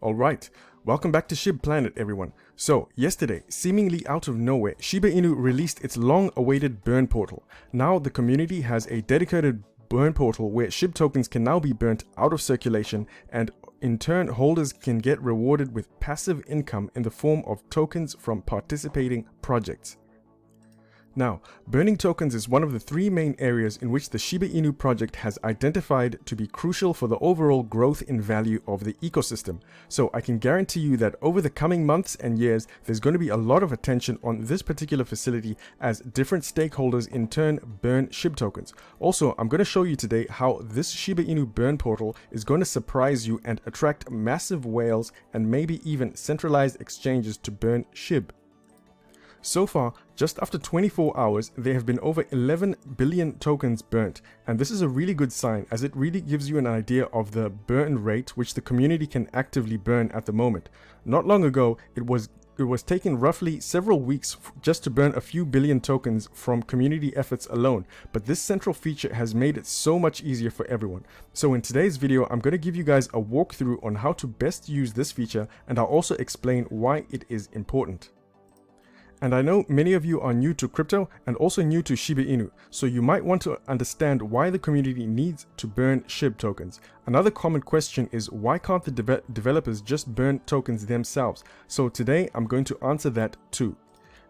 Alright, welcome back to SHIB Planet everyone. So, yesterday, seemingly out of nowhere, Shiba Inu released its long-awaited burn portal. Now the community has a dedicated burn portal where SHIB tokens can now be burnt out of circulation, and in turn holders can get rewarded with passive income in the form of tokens from participating projects. Now, burning tokens is one of the three main areas in which the Shiba Inu project has identified to be crucial for the overall growth in value of the ecosystem. So I can guarantee you that over the coming months and years, there's going to be a lot of attention on this particular facility as different stakeholders in turn burn SHIB tokens. Also, I'm going to show you today how this Shiba Inu burn portal is going to surprise you and attract massive whales and maybe even centralized exchanges to burn SHIB. So far, just after 24 hours, there have been over 11 billion tokens burnt, and this is a really good sign as it really gives you an idea of the burn rate which the community can actively burn at the moment. Not long ago, it was taking roughly several weeks just to burn a few billion tokens from community efforts alone, but this central feature has made it so much easier for everyone. So in today's video, I'm going to give you guys a walkthrough on how to best use this feature, and I'll also explain why it is important. And I know many of you are new to crypto and also new to Shiba Inu, so you might want to understand why the community needs to burn SHIB tokens. Another common question is why can't the developers just burn tokens themselves? So today I'm going to answer that too.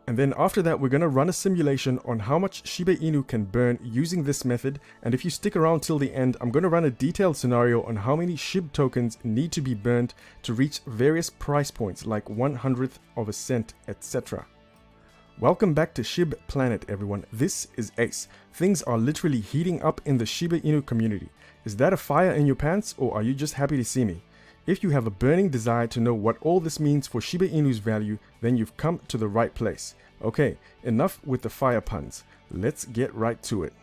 And then after that, we're going to run a simulation on how much Shiba Inu can burn using this method. And if you stick around till the end, I'm going to run a detailed scenario on how many SHIB tokens need to be burnt to reach various price points like 1/100th of a cent, etc. Welcome back to SHIB Planet everyone, this is Ace. Things are literally heating up in the Shiba Inu community. Is that a fire in your pants, or are you just happy to see me? If you have a burning desire to know what all this means for Shiba Inu's value, then you've come to the right place. Okay, enough with the fire puns, let's get right to it.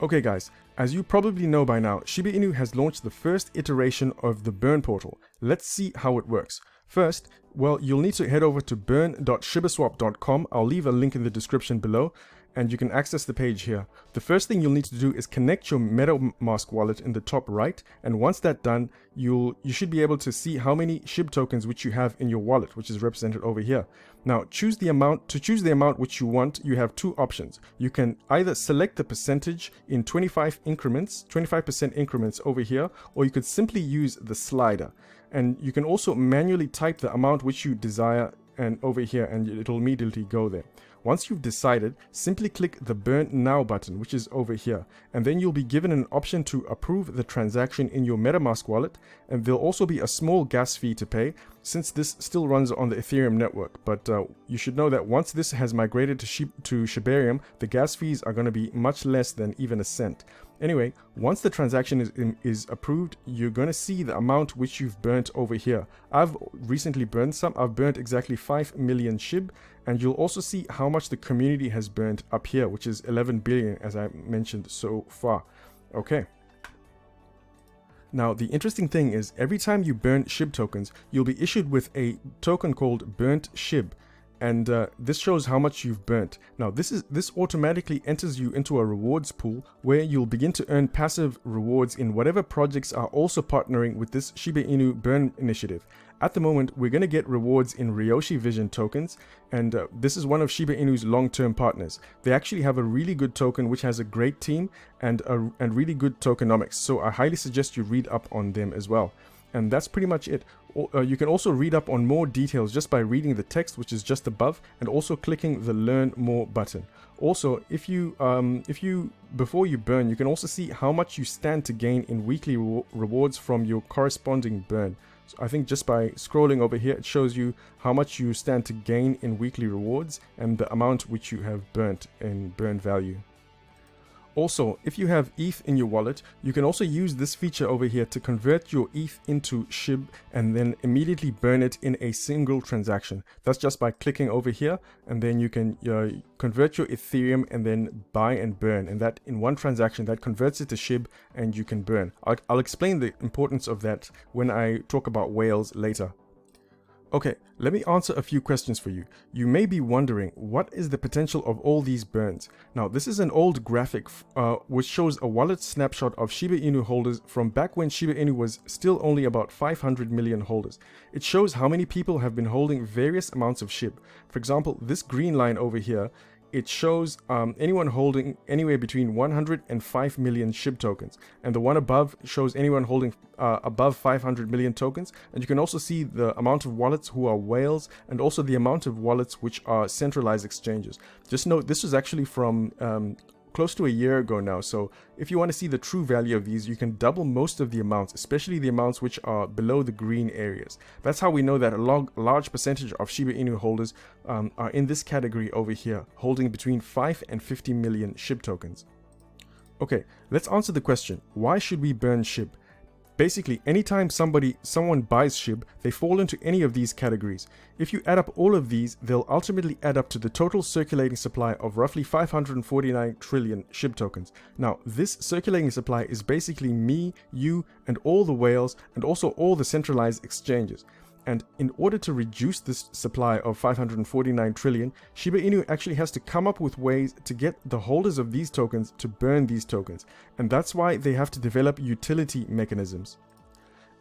Okay guys, as you probably know by now, Shiba Inu has launched the first iteration of the burn portal. Let's see how it works. First, well, you'll need to head over to burn.shibaswap.com. I'll leave a link in the description below, and you can access the page here. The first thing you'll need to do is connect your MetaMask wallet in the top right, and once that's done, you should be able to see how many SHIB tokens which you have in your wallet, which is represented over here. Now, choose the amount which you want. You have two options. You can either select the percentage in 25% increments over here, or you could simply use the slider. And you can also manually type the amount which you desire and over here, and it'll immediately go there. Once you've decided, simply click the Burn Now button, which is over here, and then you'll be given an option to approve the transaction in your MetaMask wallet, and there'll also be a small gas fee to pay, since this still runs on the Ethereum network. But you should know that once this has migrated to Shibarium, the gas fees are going to be much less than even a cent. Anyway, once the transaction is approved, you're going to see the amount which you've burnt over here. I've recently burned some. I've burnt exactly 5 million SHIB, and you'll also see how much the community has burnt up here, which is 11 billion as I mentioned so far. Okay. Now, the interesting thing is every time you burn SHIB tokens, you'll be issued with a token called Burnt SHIB. And this shows how much you've burnt. Now this automatically enters you into a rewards pool where you'll begin to earn passive rewards in whatever projects are also partnering with this Shiba Inu burn initiative. At the moment, we're going to get rewards in Ryoshi Vision tokens, and this is one of Shiba Inu's long-term partners. They actually have a really good token which has a great team and really good tokenomics, so I highly suggest you read up on them as well. And that's pretty much it. You can also read up on more details just by reading the text which is just above, and also clicking the Learn More button. Also, if you before you burn, you can also see how much you stand to gain in weekly rewards from your corresponding burn. So I think just by scrolling over here, it shows you how much you stand to gain in weekly rewards and the amount which you have burnt in burn value. Also, if you have ETH in your wallet, you can also use this feature over here to convert your ETH into SHIB and then immediately burn it in a single transaction. That's just by clicking over here, and then you can convert your Ethereum and then buy and burn, and that in one transaction that converts it to SHIB and you can burn. I'll explain the importance of that when I talk about whales later. Okay, let me answer a few questions for you. You may be wondering, what is the potential of all these burns? Now, this is an old graphic which shows a wallet snapshot of Shiba Inu holders from back when Shiba Inu was still only about 500 million holders. It shows how many people have been holding various amounts of SHIB. For example, this green line over here, it shows anyone holding anywhere between 100 and 5 million SHIB tokens. And the one above shows anyone holding above 500 million tokens. And you can also see the amount of wallets who are whales and also the amount of wallets which are centralized exchanges. Just note, this was actually from close to a year ago now, so if you want to see the true value of these, you can double most of the amounts, especially the amounts which are below the green areas. That's how we know that a large percentage of Shiba Inu holders are in this category over here, holding between 5 and 50 million SHIB tokens. Okay, let's answer the question, why should we burn SHIB? Basically, anytime someone buys SHIB, they fall into any of these categories. If you add up all of these, they'll ultimately add up to the total circulating supply of roughly 549 trillion SHIB tokens. Now, this circulating supply is basically me, you, and all the whales, and also all the centralized exchanges. And in order to reduce this supply of 549 trillion, Shiba Inu actually has to come up with ways to get the holders of these tokens to burn these tokens. And that's why they have to develop utility mechanisms.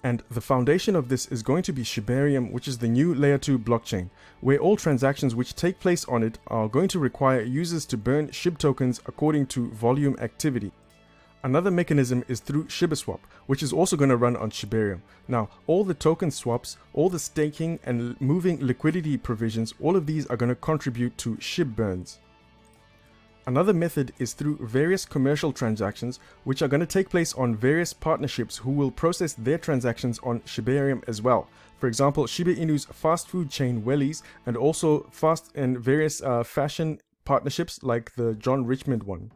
And the foundation of this is going to be Shibarium, which is the new layer 2 blockchain, where all transactions which take place on it are going to require users to burn SHIB tokens according to volume activity. Another mechanism is through ShibaSwap, which is also going to run on Shibarium. Now, all the token swaps, all the staking and moving liquidity provisions, all of these are going to contribute to SHIB burns. Another method is through various commercial transactions, which are going to take place on various partnerships who will process their transactions on Shibarium as well. For example, Shiba Inu's fast food chain Wellies, and also fast and various fashion partnerships like the John Richmond one.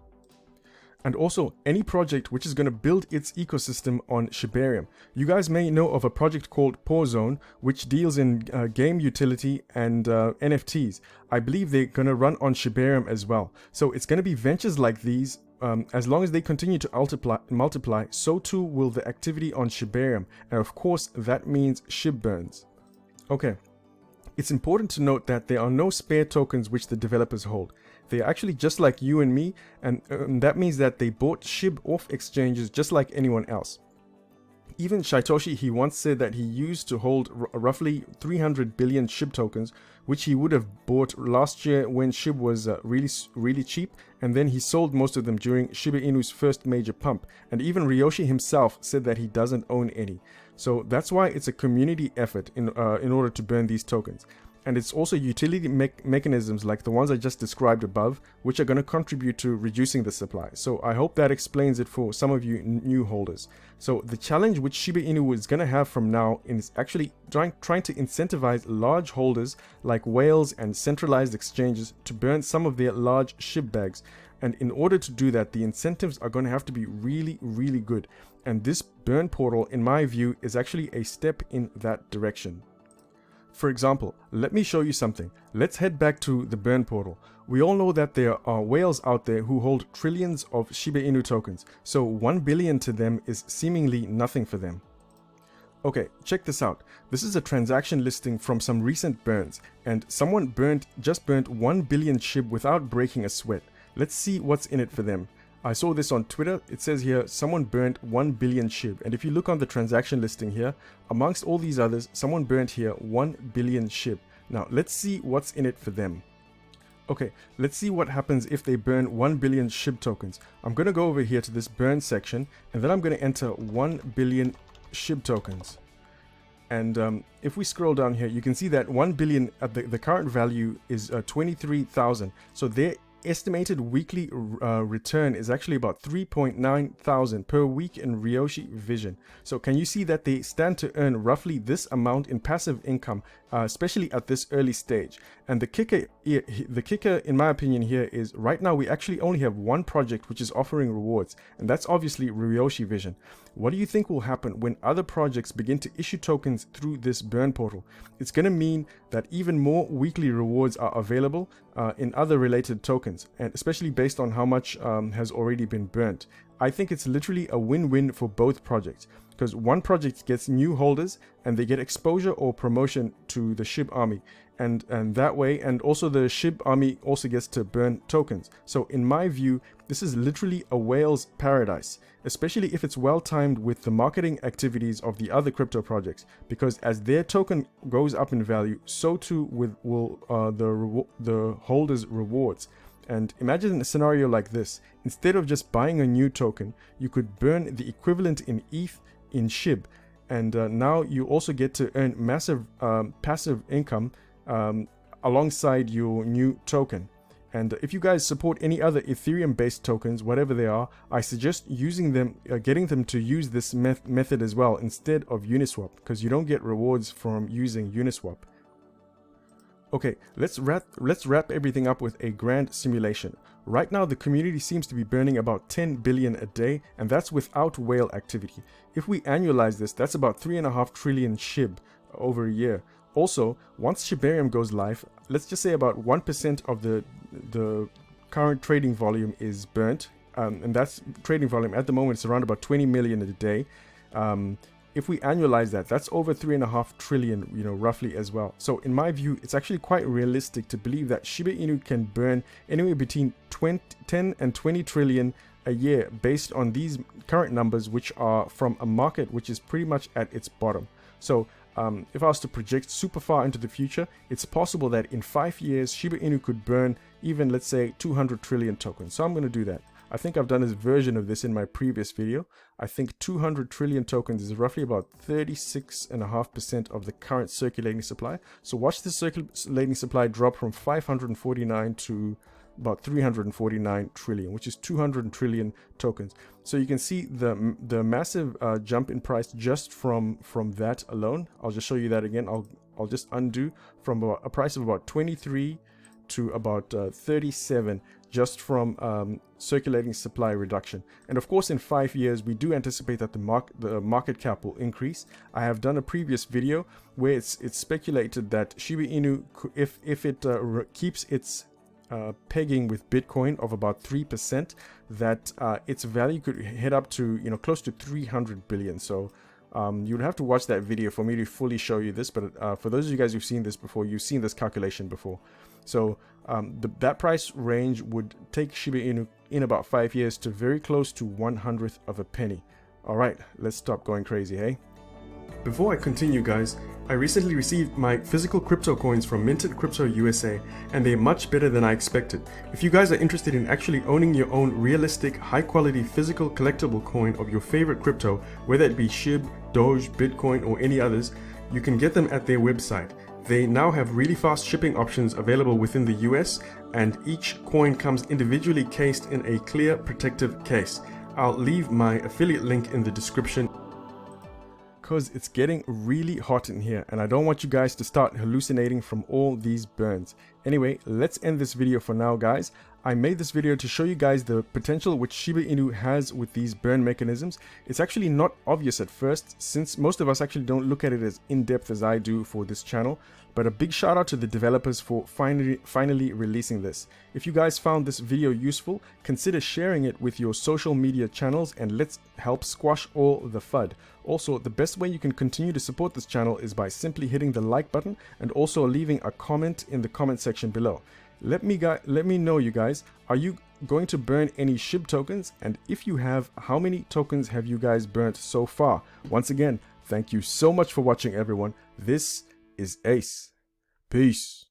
And also any project which is going to build its ecosystem on Shibarium. You guys may know of a project called Porzone, which deals in game utility and NFTs. I believe they're going to run on Shibarium as well. So it's going to be ventures like these. As long as they continue to multiply, so too will the activity on Shibarium. And of course, that means SHIB burns. Okay. It's important to note that there are no spare tokens which the developers hold. They are actually just like you and me, and that means that they bought SHIB off exchanges just like anyone else. Even Shytoshi, he once said that he used to hold roughly 300 billion SHIB tokens, which he would have bought last year when SHIB was really cheap, and then he sold most of them during Shiba Inu's first major pump. And even Ryoshi himself said that he doesn't own any. So that's why it's a community effort in order to burn these tokens. And it's also utility mechanisms like the ones I just described above, which are going to contribute to reducing the supply. So I hope that explains it for some of you new holders. So the challenge which Shiba Inu is going to have from now is actually trying to incentivize large holders like whales and centralized exchanges to burn some of their large SHIB bags. And in order to do that, the incentives are going to have to be really good. And this burn portal, in my view, is actually a step in that direction. For example, let me show you something. Let's head back to the burn portal. We all know that there are whales out there who hold trillions of Shiba Inu tokens, so 1 billion to them is seemingly nothing for them. Okay, check this out. This is a transaction listing from some recent burns, and someone just burnt 1 billion SHIB without breaking a sweat. Let's see what's in it for them. I saw this on Twitter. It says here someone burnt 1 billion SHIB, and if you look on the transaction listing here, amongst all these others, someone burnt here 1 billion SHIB. Now let's see what's in it for them. Okay, let's see what happens if they burn 1 billion SHIB tokens. I'm going to go over here to this burn section, and then I'm going to enter 1 billion SHIB tokens. And if we scroll down here, you can see that 1 billion, the current value is 23,000. So their estimated weekly return is actually about 3.9 thousand per week in Ryoshi Vision. So can you see that they stand to earn roughly this amount in passive income, especially at this early stage? And the kicker in my opinion here is right now we actually only have one project which is offering rewards, and that's obviously Ryoshi Vision. What do you think will happen when other projects begin to issue tokens through this burn portal? It's going to mean that even more weekly rewards are available, in other related tokens, and especially based on how much has already been burnt. I think it's literally a win-win for both projects, because one project gets new holders and they get exposure or promotion to the SHIB army, and that way, and also the SHIB army also gets to burn tokens. So in my view, this is literally a whale's paradise, especially if it's well timed with the marketing activities of the other crypto projects, because as their token goes up in value, so too will the holders' rewards. And imagine a scenario like this: instead of just buying a new token, you could burn the equivalent in ETH in SHIB, and now you also get to earn massive passive income alongside your new token. And if you guys support any other Ethereum based tokens, whatever they are, I suggest using them, getting them to use this method as well instead of Uniswap, because you don't get rewards from using Uniswap. Okay, let's wrap everything up with a grand simulation. Right now, the community seems to be burning about 10 billion a day, and that's without whale activity. If we annualize this, that's about 3.5 trillion SHIB over a year. Also, once Shibarium goes live, let's just say about 1% of the current trading volume is burnt, and that's trading volume at the moment. It's around about 20 million a day. If we annualize that, that's over 3.5 trillion, roughly as well. So in my view, it's actually quite realistic to believe that Shiba Inu can burn anywhere between 10 and 20 trillion a year based on these current numbers, which are from a market which is pretty much at its bottom. So if I was to project super far into the future, it's possible that in 5 years, Shiba Inu could burn even, let's say, 200 trillion tokens. So I'm going to do that. I think I've done a version of this in my previous video. I think 200 trillion tokens is roughly about 36.5% of the current circulating supply. So watch the circulating supply drop from 549 to about 349 trillion, which is 200 trillion tokens. So you can see the massive jump in price just from that alone. I'll just show you that again. I'll just undo from a price of about 23 to about 37 just from circulating supply reduction. And of course, in 5 years, we do anticipate that the market cap will increase. I have done a previous video where it's speculated that Shiba Inu, if it keeps its pegging with Bitcoin of about 3%, that its value could head up to close to 300 billion. So you would have to watch that video for me to fully show you this, but for those of you guys who've seen this before, you've seen this calculation before. So that price range would take Shiba Inu in about 5 years to very close to 1/100th of a penny. All right, let's stop going crazy, hey? Before I continue, guys, I recently received my physical crypto coins from Minted Crypto USA, and they're much better than I expected. If you guys are interested in actually owning your own realistic, high-quality physical collectible coin of your favorite crypto, whether it be SHIB, Doge, Bitcoin, or any others, you can get them at their website. They now have really fast shipping options available within the US, and each coin comes individually cased in a clear protective case. I'll leave my affiliate link in the description, because it's getting really hot in here and I don't want you guys to start hallucinating from all these burns. Anyway, let's end this video for now, guys. I made this video to show you guys the potential which Shiba Inu has with these burn mechanisms. It's actually not obvious at first, since most of us actually don't look at it as in-depth as I do for this channel, but a big shout out to the developers for finally releasing this. If you guys found this video useful, consider sharing it with your social media channels and let's help squash all the FUD. Also, the best way you can continue to support this channel is by simply hitting the like button and also leaving a comment in the comment section below. Let me know, you guys, are you going to burn any SHIB tokens? And if you have, how many tokens have you guys burnt so far? Once again, thank you so much for watching, everyone. This is Ace. Peace.